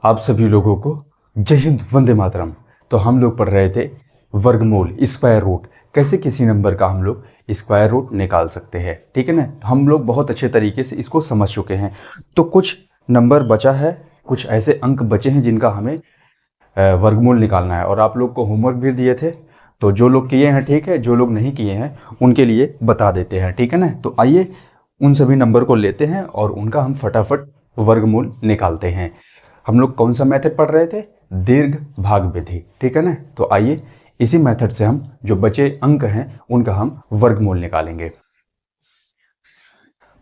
आप सभी लोगों को जय हिंद, वंदे मातरम। तो हम लोग पढ़ रहे थे वर्गमूल, स्क्वायर रूट, कैसे किसी नंबर का हम लोग स्क्वायर रूट निकाल सकते हैं। ठीक है ना, तो हम लोग बहुत अच्छे तरीके से इसको समझ चुके हैं। तो कुछ नंबर बचा है, कुछ ऐसे अंक बचे हैं जिनका हमें वर्गमूल निकालना है, और आप लोग को होमवर्क भी दिए थे। तो जो लोग किए हैं ठीक है, जो लोग नहीं किए हैं उनके लिए बता देते हैं। ठीक है ना, तो आइए उन सभी नंबर को लेते हैं और उनका हम फटाफट वर्गमूल निकालते हैं। हम लोग कौन सा मेथड पढ़ रहे थे? दीर्घ भाग विधि। ठीक है ना, तो आइए इसी मेथड से हम जो बचे अंक हैं उनका हम वर्गमूल निकालेंगे।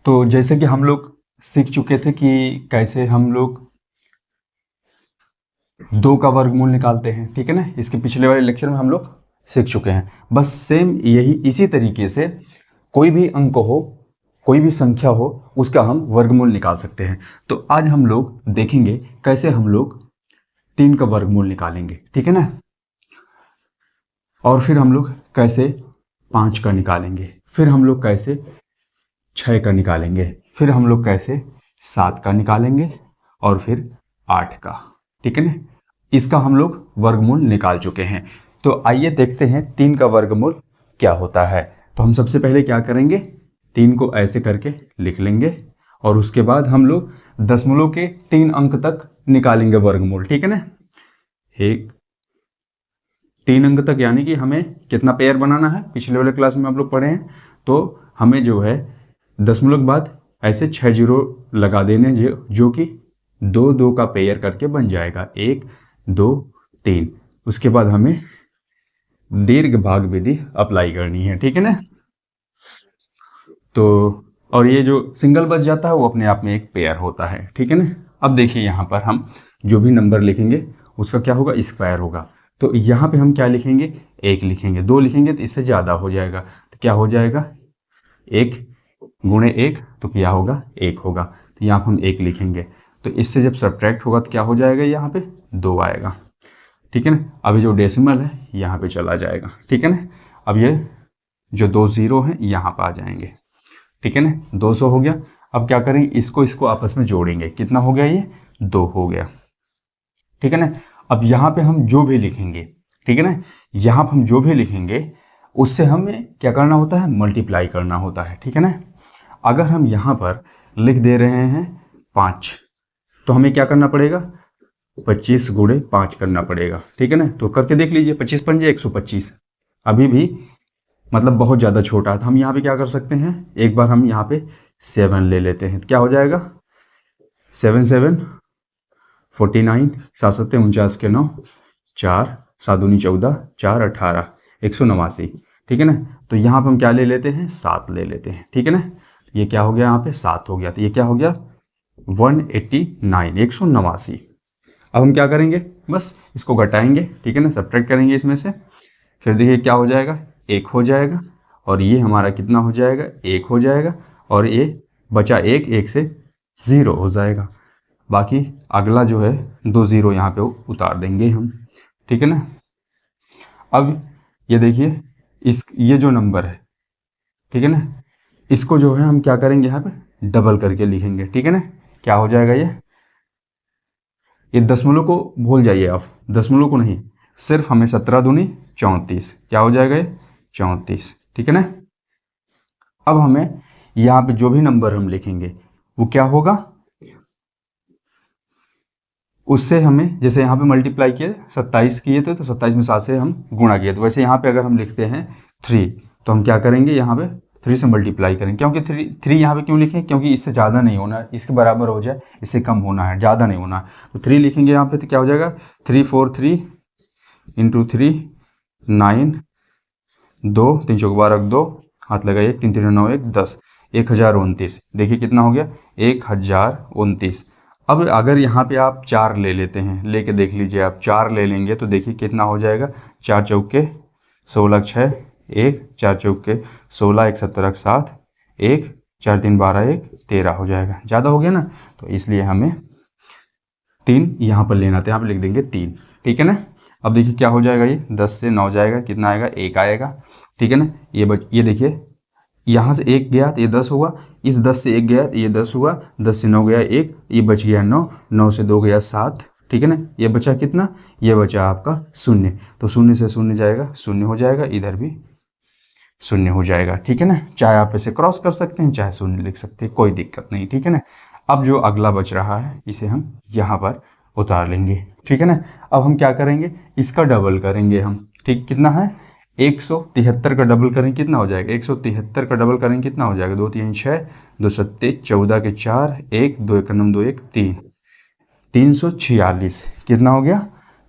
तो जैसे कि हम लोग सीख चुके थे कि कैसे हम लोग 2 का वर्गमूल निकालते हैं। ठीक है ना, इसके पिछले वाले लेक्चर में हम लोग सीख चुके हैं। बस सेम यही इसी तरीके से कोई भी अंक हो, कोई भी संख्या हो, उसका हम वर्गमूल निकाल सकते हैं। तो आज हम लोग देखेंगे कैसे हम लोग 3 का वर्गमूल निकालेंगे। ठीक है ना, और फिर हम लोग कैसे 5 का निकालेंगे, फिर हम लोग कैसे 6 का निकालेंगे, फिर हम लोग कैसे 7 का निकालेंगे और फिर 8 का। ठीक है ना, इसका हम लोग वर्गमूल निकाल चुके हैं। तो आइए देखते हैं 3 का वर्गमूल क्या होता है। तो हम सबसे पहले क्या करेंगे, 3 को ऐसे करके लिख लेंगे और उसके बाद हम लोग दशमलव के 3 अंक तक निकालेंगे वर्गमूल। ठीक है ना, 3 अंक तक, यानी कि हमें कितना पेयर बनाना है पिछले वाले क्लास में आप लोग पढ़े हैं। तो हमें जो है दशमलव के बाद ऐसे 6 जीरो लगा देने, जो कि 2 2 का पेयर करके बन जाएगा, 1 2 3। उसके बाद हमें दीर्घ भाग विधि अप्लाई करनी है। ठीक है ना, तो और ये जो सिंगल बच जाता है वो अपने आप में एक पेयर होता है। ठीक है ना, अब देखिए यहाँ पर हम जो भी नंबर लिखेंगे उसका क्या होगा, स्क्वायर होगा। तो यहाँ पे हम क्या लिखेंगे, 1 लिखेंगे। 2 लिखेंगे तो इससे ज़्यादा हो जाएगा, तो क्या हो जाएगा, 1 गुणे 1 तो क्या होगा, 1 होगा। तो यहाँ पर हम 1 लिखेंगे, तो इससे जब सब्ट्रैक्ट होगा तो क्या हो जाएगा, यहाँ पे 2 आएगा। ठीक है ना, अभी जो डेसिमल है यहाँ पे चला जाएगा। ठीक है ना, अब ये जो 2 जीरो हैं यहाँ पर आ जाएंगे। ठीक है ना, 200 हो गया। अब क्या करेंगे, इसको आपस में जोड़ेंगे। कितना हो गया, ये 2 हो गया। ठीक है ना, अब यहाँ पे हम जो भी लिखेंगे, ठीक है ना, यहाँ पर हम जो भी लिखेंगे उससे हमें क्या करना होता है, मल्टीप्लाई करना होता है। ठीक है ना, अगर हम यहाँ पर लिख दे रहे हैं 5, तो हमें क्या करना पड़ेगा, 25 गुणे 5 करना पड़ेगा। ठीक है ना, तो करके देख लीजिए, 25 पंजे 125, अभी भी मतलब बहुत ज़्यादा छोटा है। तो हम यहाँ पे क्या कर सकते हैं, एक बार हम यहाँ पे 7 ले लेते हैं, तो क्या हो जाएगा, 7 7 49, 7 7 49 के 9, 4 7 दूनी 14, 4 18, 189। ठीक है ना, तो यहाँ पे हम क्या ले लेते हैं, 7 ले लेते हैं। ठीक है ना, ये क्या हो गया, यहाँ पे 7 हो गया, तो ये क्या हो गया, 189, 189। अब हम क्या करेंगे, बस इसको घटाएंगे। ठीक है ना, सब्ट्रैक्ट करेंगे इसमें से, फिर देखिए क्या हो जाएगा, 1 हो जाएगा, और ये हमारा कितना हो जाएगा, 1 हो जाएगा, और ये बचा 1, 1 से 0 हो जाएगा। बाकी अगला जो है 2 जीरो यहाँ पे उतार देंगे हम। ठीक है ना, अब ये देखिए ये जो नंबर है, ठीक है ना, इसको जो है हम क्या करेंगे, यहाँ पे डबल करके लिखेंगे। ठीक है ना, क्या हो जाएगा, ये दशमलव को भूल जाइए आप, दशमलव को नहीं, सिर्फ हमें 17 दूनी 34, क्या हो जाएगा, ये 34। ठीक है ना, अब हमें यहाँ पे जो भी नंबर हम लिखेंगे वो क्या होगा, उससे हमें, जैसे यहाँ पे मल्टीप्लाई किए 27 किए थे, तो 27 में 7 से हम गुणा किए, तो वैसे यहाँ पे अगर हम लिखते हैं 3, तो हम क्या करेंगे, यहाँ पे 3 से मल्टीप्लाई करेंगे। क्योंकि 3 यहाँ पे क्यों लिखें, क्योंकि इससे ज़्यादा नहीं होना है, इसके बराबर हो जाए, इससे कम होना है, ज़्यादा नहीं होना है। तो 3 लिखेंगे यहाँ पे, तो क्या हो जाएगा, 3 4 3 इंटू 3 9, 2 3 चौक 12 2, हाथ लगाइए, 3 3 9 1 10, 1029। देखिए कितना हो गया, 1029। अब अगर यहाँ पे आप 4 ले लेते हैं, लेके देख लीजिए, आप 4 ले लेंगे तो देखिए कितना हो जाएगा, 4 चौके 16 6 1, 4 चौके 16 1 17 7 1, 4 3 12 1 13 हो जाएगा। ज़्यादा हो गया ना, तो इसलिए हमें 3 यहाँ पर लेना था, यहाँ पर लिख देंगे 3। ठीक है ना, अब देखिए क्या हो जाएगा, ये 10 से 9 जाएगा, कितना आएगा, 1 आएगा। ठीक है ना, ये देखिए यहाँ से 1 गया तो ये 10 हुआ, इस 10 से 1 गया तो ये 10 हुआ, 10 से 9 गया 1, ये बच गया 9, 9 से 2 गया 7। ठीक है ना। ये बचा कितना, ये बचा आपका 0, तो 0 से 0 जाएगा, 0 हो जाएगा, इधर भी 0 हो जाएगा, ठीक है ना। चाहे आप इसे क्रॉस कर सकते हैं, चाहे 0 लिख सकते हैं, कोई दिक्कत नहीं, ठीक है ना। अब जो अगला बच रहा है इसे हम यहाँ पर उतार लेंगे, ठीक है ना। अब हम क्या करेंगे, इसका डबल करेंगे हम, ठीक। कितना है, 173 का डबल करेंगे कितना हो जाएगा, 173 का डबल करेंगे कितना हो जाएगा, 2 3 6, 2 7 14 के 4, 1 2 1 9 2 1 3, 346, कितना हो गया,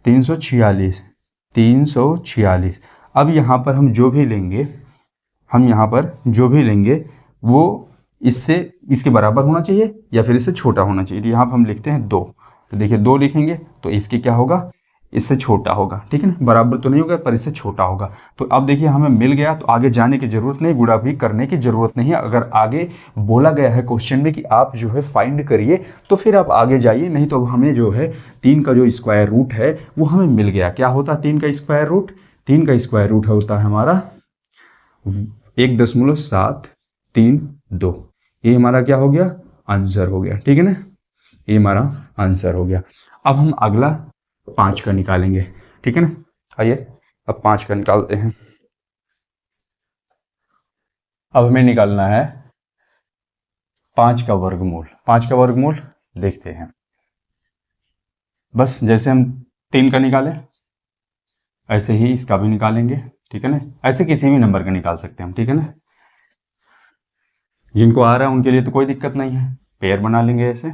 346, 346। अब यहाँ पर हम जो भी लेंगे, हम यहाँ पर जो भी लेंगे वो इससे इसके बराबर होना चाहिए या फिर इससे छोटा होना चाहिए। तो यहाँ पर हम लिखते हैं 2, तो देखिए 2 लिखेंगे तो इसकी क्या होगा, इससे छोटा होगा, ठीक है ना। बराबर तो नहीं होगा पर इससे छोटा होगा। तो अब देखिए हमें मिल गया, तो आगे जाने की जरूरत नहीं, गुणा भी करने की जरूरत नहीं है। अगर आगे बोला गया है क्वेश्चन में कि आप जो है फाइंड करिए तो फिर आप आगे जाइए, नहीं तो हमें जो है 3 का जो स्क्वायर रूट है वो हमें मिल गया। क्या होता है 3 का स्क्वायर रूट, 3 का स्क्वायर रूट होता है हमारा 1.732। ये हमारा क्या हो गया, आंसर हो गया, ठीक है ना। ये हमारा आंसर हो गया। अब हम अगला 5 का निकालेंगे, ठीक है ना। आइए अब 5 का निकालते हैं। अब हमें निकालना है 5 का वर्गमूल। 5 का वर्गमूल देखते हैं, बस जैसे हम 3 का निकाले ऐसे ही इसका भी निकालेंगे, ठीक है ना। ऐसे किसी भी नंबर का निकाल सकते हैं हम, ठीक है ना। जिनको आ रहा है उनके लिए तो कोई दिक्कत नहीं है, पेयर बना लेंगे ऐसे,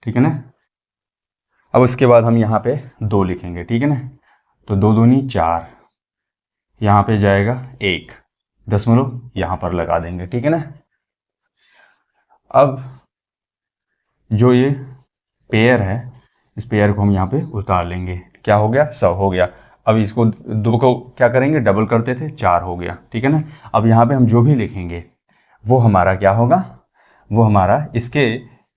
ठीक है ना। अब उसके बाद हम यहाँ पे 2 लिखेंगे, ठीक है ना। तो 2 दूनी 4, यहाँ पे जाएगा 1, दशमलव यहाँ पर लगा देंगे, ठीक है ना। अब जो ये पेयर है इस पेयर को हम यहाँ पे उतार लेंगे, क्या हो गया, 100 हो गया। अब इसको 2 को क्या करेंगे, डबल करते थे, 4 हो गया, ठीक है ना। अब यहाँ पे हम जो भी लिखेंगे वो हमारा क्या होगा, वो हमारा इससे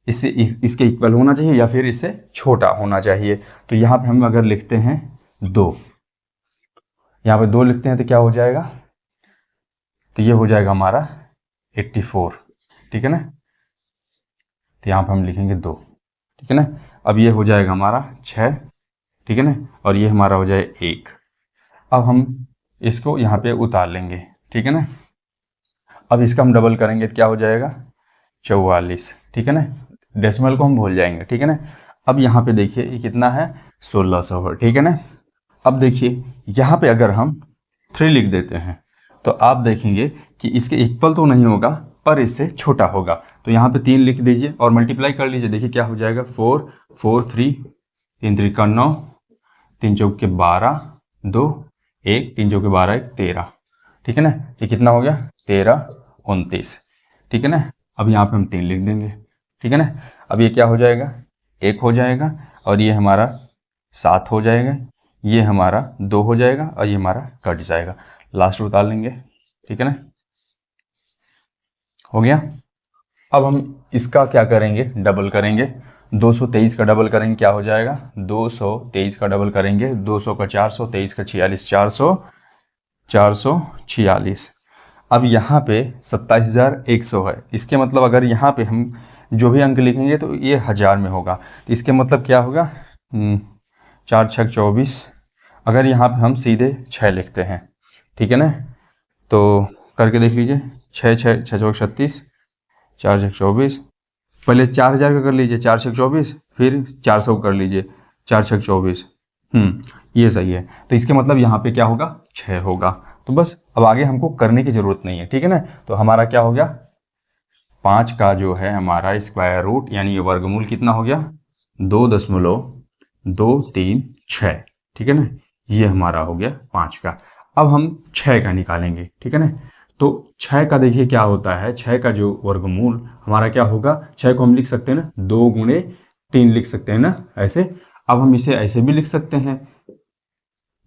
इसके इक्वल होना चाहिए या फिर इससे छोटा होना चाहिए। तो यहाँ पे हम अगर लिखते हैं 2, यहाँ पे 2 लिखते हैं तो क्या हो जाएगा, तो ये हो जाएगा हमारा 84, ठीक है ना। तो यहाँ पे हम लिखेंगे 2, ठीक है ना। अब ये हो जाएगा हमारा 6, ठीक है ना, और ये हमारा हो जाए 1। अब हम इसको यहाँ पे उतार लेंगे, ठीक है ना। अब इसका हम डबल करेंगे तो क्या हो जाएगा, 44, ठीक है ना। डेसिमल को हम भूल जाएंगे, ठीक है ना। अब यहाँ पे देखिए ये कितना है, 1600 है, ठीक है ना। अब देखिए यहाँ पे अगर हम 3 लिख देते हैं तो आप देखेंगे कि इसके इक्वल तो नहीं होगा पर इससे छोटा होगा। तो यहाँ पे 3 लिख दीजिए और मल्टीप्लाई कर लीजिए, देखिए क्या हो जाएगा, 4 4 3, 3 3 का 9, 3 चौक के 12, 2 1, 3 चौक के 12 1 13, ठीक है ना। ये कितना हो गया, 13 29, ठीक है ना। अब यहाँ पे हम 3 लिख देंगे, ठीक है ना। अब ये क्या हो जाएगा, 1 हो जाएगा, और ये हमारा 7 हो जाएगा, ये हमारा 2 हो जाएगा, और ये हमारा कट जाएगा, लास्ट उतार लेंगे, ठीक है ना। हो गया। अब हम इसका क्या करेंगे, डबल करेंगे। 223 का डबल करेंगे, क्या हो जाएगा, 223 का डबल करेंगे, 200 का 400, 23 का 46, 400 446। अब यहाँ पे 27,100 है, इसके मतलब अगर यहाँ पे हम जो भी अंक लिखेंगे तो ये 1000 में होगा। तो इसके मतलब क्या होगा, 4 6 24। अगर यहाँ पे हम सीधे 6 लिखते हैं, ठीक है ना, तो करके देख लीजिए, 6 6 6 चौक 36, 4 6 24। पहले 4000 का कर लीजिए, 4 6 24, फिर 400 कर लीजिए, 4 6 24। ये सही है। तो इसके मतलब यहाँ पे क्या होगा, 6 होगा। तो बस अब आगे हमको करने की जरूरत नहीं है, ठीक है ना। तो हमारा क्या हो गया, 5 का जो है हमारा स्क्वायर रूट यानी ये वर्गमूल कितना हो गया, 2.236, ठीक है ना। ये हमारा हो गया 5 का। अब हम 6 का निकालेंगे, ठीक है ना। तो 6 का देखिए क्या होता है, 6 का जो वर्गमूल हमारा क्या होगा, 6 को हम लिख सकते हैं ना 2 गुणे 3 लिख सकते हैं ना ऐसे। अब हम इसे ऐसे भी लिख सकते हैं,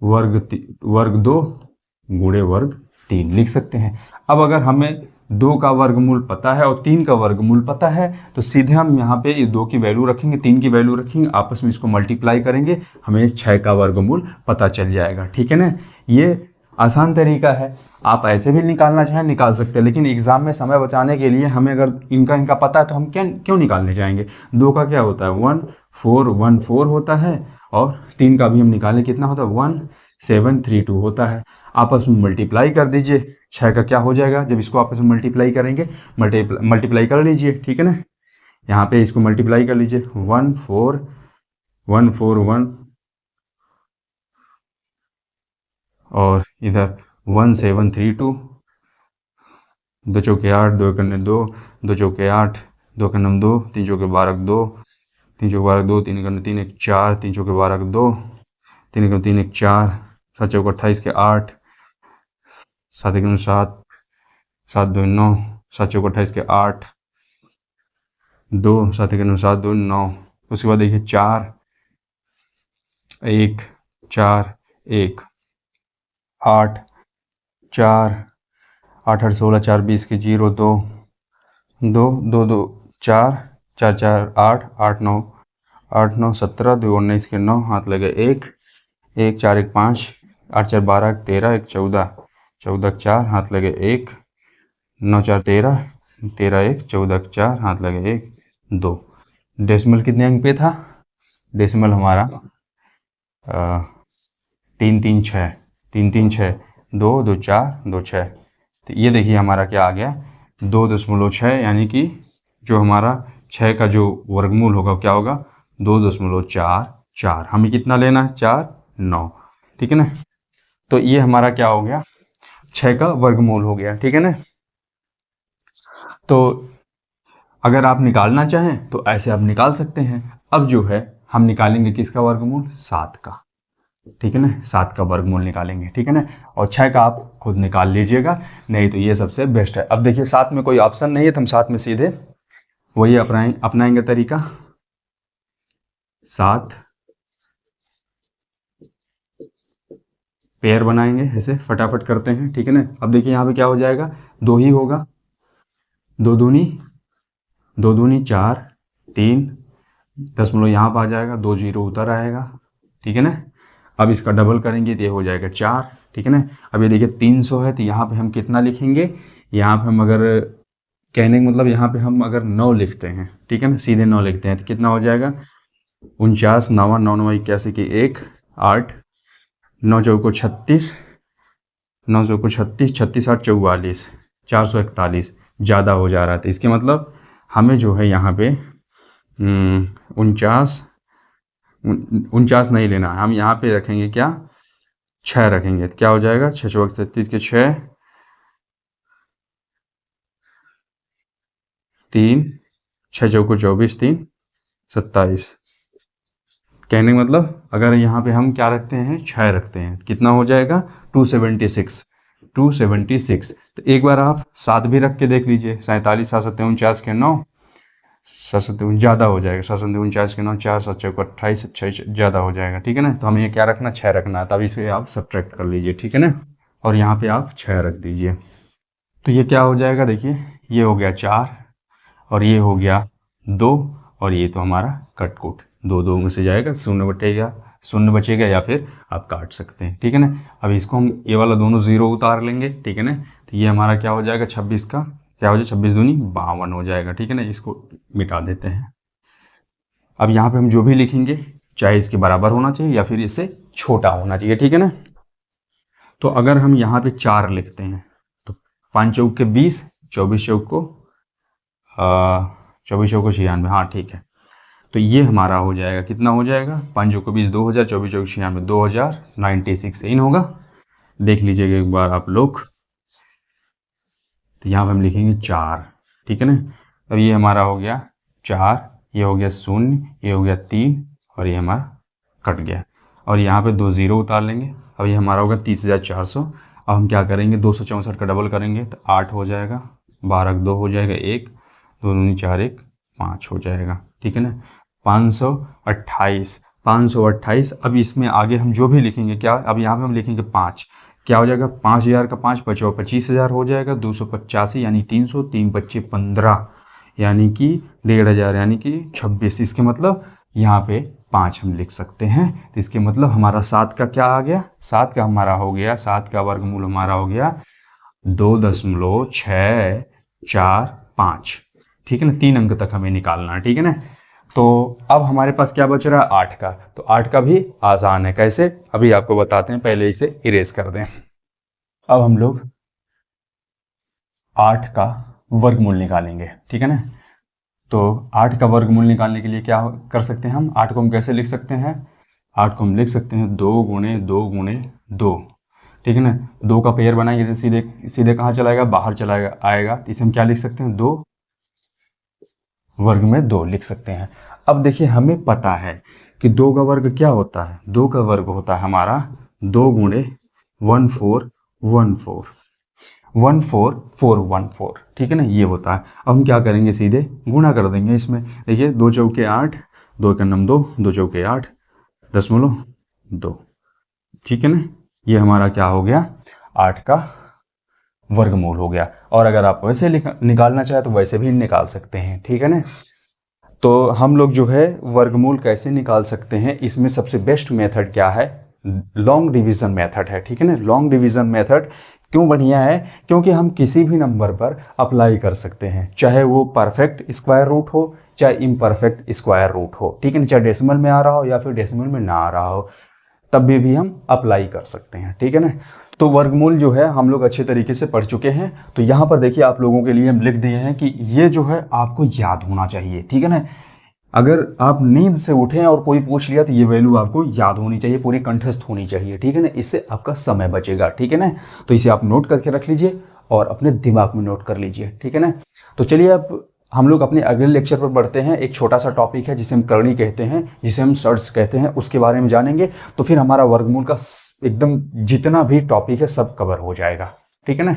वर्ग 2 गुणे वर्ग 3 लिख सकते हैं। अब अगर हमें 2 का वर्गमूल पता है और 3 का वर्गमूल पता है तो सीधे हम यहाँ पे ये 2 की वैल्यू रखेंगे, 3 की वैल्यू रखेंगे, आपस में इसको मल्टीप्लाई करेंगे, हमें 6 का वर्गमूल पता चल जाएगा, ठीक है ना। ये आसान तरीका है, आप ऐसे भी निकालना चाहें निकाल सकते हैं, लेकिन एग्जाम में समय बचाने के लिए हमें अगर इनका इनका पता है तो हम क्यों निकालने जाएंगे। 2 का क्या होता है 1 4 1 4 होता है, और 3 का भी हम निकालें कितना होता है 1 7 3 2 होता है। आपस में मल्टीप्लाई कर दीजिए, 6 का क्या हो जाएगा जब इसको आपस में मल्टीप्लाई करेंगे, मल्टीप्लाई कर लीजिए, ठीक है ना। यहाँ पे इसको मल्टीप्लाई कर लीजिए 1 4 1 4 1, और इधर 1 7 3 2, 2 चौके 8, 2 कन्ने 2, 2 चौके 8, 2 कन्ने 2, 3 चौके 12 2, 3 चौके 12 2, 3 कन्ने 3 1 4, 3 चौके 12 2, 3 कन्ने 3 1 4, 7 चौके 28 के 8, 7 1 7, 7 2 9, 7 चौके 28 के 8, 2, 7 1 7 2 9। उसके बाद देखिए 4 1 4 1, 8 4, 8 8 16, 4 20 के 0 2 2 2 2 4 4 4 8 8 9 8 9 17, 2 19 के 9, हाथ लगे 1 1 4 1 5, 8 4 12 13 1 14, 14 4, हाथ लगे 1 9 4 13 13 1 14 4, हाथ लगे 1 2। डेसिमल कितने अंक पे था, डेसिमल हमारा 3 3 6, 3 3 6, 2 2 4 2 6। तो ये देखिए हमारा क्या आ गया 2.6, यानी कि जो हमारा 6 का जो वर्गमूल होगा क्या होगा 2.44। हमें कितना लेना है 4 9, ठीक है ना। तो ये हमारा क्या हो गया 6 का वर्गमूल हो गया, ठीक है ना। तो अगर आप निकालना चाहें तो ऐसे आप निकाल सकते हैं। अब जो है हम निकालेंगे किसका वर्गमूल 7 का, ठीक है ना, 7 का वर्गमूल निकालेंगे, ठीक है ना। और 6 का आप खुद निकाल लीजिएगा, नहीं तो ये सबसे बेस्ट है। अब देखिए 7 में कोई ऑप्शन नहीं है तो हम 7 में सीधे वही अपनाएंगे तरीका, 7 पेयर बनाएंगे, ऐसे फटाफट करते हैं, ठीक है ना। अब देखिए यहाँ पे क्या हो जाएगा 2 ही होगा, 2 दूनी 4 3, दशमलव यहाँ पर आ जाएगा, 2 0 उतर आएगा, ठीक है ना। अब इसका डबल करेंगे तो ये हो जाएगा 4, ठीक है ना। अब ये देखिए 300 है तो यहाँ पे हम कितना लिखेंगे, यहाँ पे हम अगर कहने का मतलब यहाँ पे हम अगर 9 लिखते हैं, ठीक है ना, सीधे 9 लिखते हैं तो कितना हो जाएगा 49 9 9 9 81 की 1 8 9 चौको 36, 9 चौको 36 36 8 44, 441 ज़्यादा हो जा रहा था। इसके मतलब हमें जो है यहाँ पे 49 नहीं लेना है, हम यहाँ पे रखेंगे क्या 6 रखेंगे तो क्या हो जाएगा 6 चौक 33 के 6 3, 6 चौको 24 3 27। कहने का मतलब अगर यहाँ पे हम क्या रखते हैं 6 रखते हैं कितना हो जाएगा 276। तो एक बार आप 7 भी रख के देख लीजिए, 47 7 7 49 के 9, 7 7 ज़्यादा हो जाएगा, 7 7 49 के 9 4 7 चौको 28 6 ज़्यादा हो जाएगा, ठीक है ना। तो हमें ये क्या रखना 6 रखना है, तब इसे आप सब्ट्रैक्ट कर लीजिए, ठीक है ना, और यहाँ पे आप 6 रख दीजिए। तो ये क्या हो जाएगा देखिए, ये हो गया 4 और ये हो गया 2, और ये तो हमारा कटकुट 2 2 में से जाएगा, शून्य बचेगा या फिर आप काट सकते हैं, ठीक है ना। अब इसको हम ये वाला दोनों 0 उतार लेंगे, ठीक है ना। तो ये हमारा क्या हो जाएगा 26 का क्या हो जाएगा 26 दूनी 52 हो जाएगा, ठीक है ना। इसको मिटा देते हैं। अब यहाँ पे हम जो भी लिखेंगे चाहे इसके बराबर होना चाहिए या फिर इससे छोटा होना चाहिए, ठीक है ना। तो अगर हम यहाँ पे 4 लिखते हैं तो 5 चौक के 20, 24 चौक को 24 चौको 96, हाँ ठीक है। तो ये हमारा हो जाएगा कितना हो जाएगा 5 चौको 20 2000, 24 चौक 96 2096 इन होगा, देख लीजिएगा एक बार आप लोग। तो यहाँ पे हम लिखेंगे 4, ठीक है ना। अब ये हमारा हो गया 4, ये हो गया 0, ये हो गया 3 और ये हमारा कट गया, और यहाँ पे 2 0 उतार लेंगे। अब ये हमारा होगा 30,400। अब हम क्या करेंगे 264 का डबल करेंगे तो 8 हो जाएगा, 12 2 हो जाएगा 1, 2 दूनी 4 1 5 हो जाएगा, ठीक है ना। 528। अब इसमें आगे हम जो भी लिखेंगे क्या, अब यहाँ पे हम लिखेंगे 5, क्या हो जाएगा 5000 का 5 बचो 25,000 हो जाएगा, 285 यानी 300, 3 25 15 यानी कि 1500 यानी कि 26। इसके मतलब यहाँ पे 5 हम लिख सकते हैं। तो इसके मतलब हमारा 7 का क्या आ गया, 7 का हमारा हो गया, 7 का वर्गमूल हमारा हो गया 2.645। ठीक है ना, 3 अंक तक हमें निकालना है। ठीक है ना, तो अब हमारे पास क्या बच रहा है 8 का। तो 8 का भी आसान है, कैसे अभी आपको बताते हैं, पहले इसे इरेज कर दें। अब हम लोग 8 का वर्गमूल निकालेंगे। ठीक है ना, तो 8 का वर्गमूल निकालने के लिए क्या कर सकते हैं हम, 8 को हम कैसे लिख सकते हैं, 8 को हम लिख सकते हैं 2 गुणे 2 गुणे 2। ठीक है ना, 2 का पेयर बनाएंगे तो सीधे सीधे कहाँ चलाएगा, बाहर चलाएगा आएगा। तो इसे हम क्या लिख सकते हैं, 2 वर्ग में 2 लिख सकते हैं। अब देखिए हमें पता है कि 2 का वर्ग क्या होता है, 2 का वर्ग होता है हमारा 2 गुणे 1414 14414। ठीक है ना, ये होता है। अब हम क्या करेंगे, सीधे गुणा कर देंगे इसमें। देखिए 2 चौके 8, 2 का नम 2, 2 चौके 8 दशमलव 2। ठीक है ना, ये हमारा क्या हो गया, 8 का वर्गमूल हो गया। और अगर आप वैसे निकालना चाहे तो वैसे भी निकाल सकते हैं। ठीक है ना, तो हम लोग जो है वर्गमूल कैसे निकाल सकते हैं, इसमें सबसे बेस्ट मेथड क्या है, लॉन्ग डिवीजन मेथड है। ठीक है ना, लॉन्ग डिवीजन मेथड क्यों बढ़िया है, क्योंकि हम किसी भी नंबर पर अप्लाई कर सकते हैं, चाहे वो परफेक्ट स्क्वायर रूट हो चाहे इम्परफेक्ट स्क्वायर रूट हो। ठीक है ना, चाहे डेसिमल में आ रहा हो या फिर डेसिमल में ना आ रहा हो, तब भी हम अप्लाई कर सकते हैं। ठीक है ना, तो वर्गमूल जो है हम लोग अच्छे तरीके से पढ़ चुके हैं। तो यहाँ पर देखिए आप लोगों के लिए हम लिख दिए हैं कि ये जो है आपको याद होना चाहिए। ठीक है ना, अगर आप नींद से उठे और कोई पूछ लिया तो ये वैल्यू आपको याद होनी चाहिए, पूरी कंठस्थ होनी चाहिए। ठीक है ना, इससे आपका समय बचेगा। ठीक है ना, तो इसे आप नोट करके रख लीजिए और अपने दिमाग में नोट कर लीजिए। ठीक है ना, तो चलिए अब हम लोग अपने अगले लेक्चर पर बढ़ते हैं। एक छोटा सा टॉपिक है जिसे हम करणी कहते हैं, जिसे हम सर्च कहते हैं, उसके बारे में जानेंगे। तो फिर हमारा वर्गमूल का एकदम जितना भी टॉपिक है सब कवर हो जाएगा। ठीक है ना।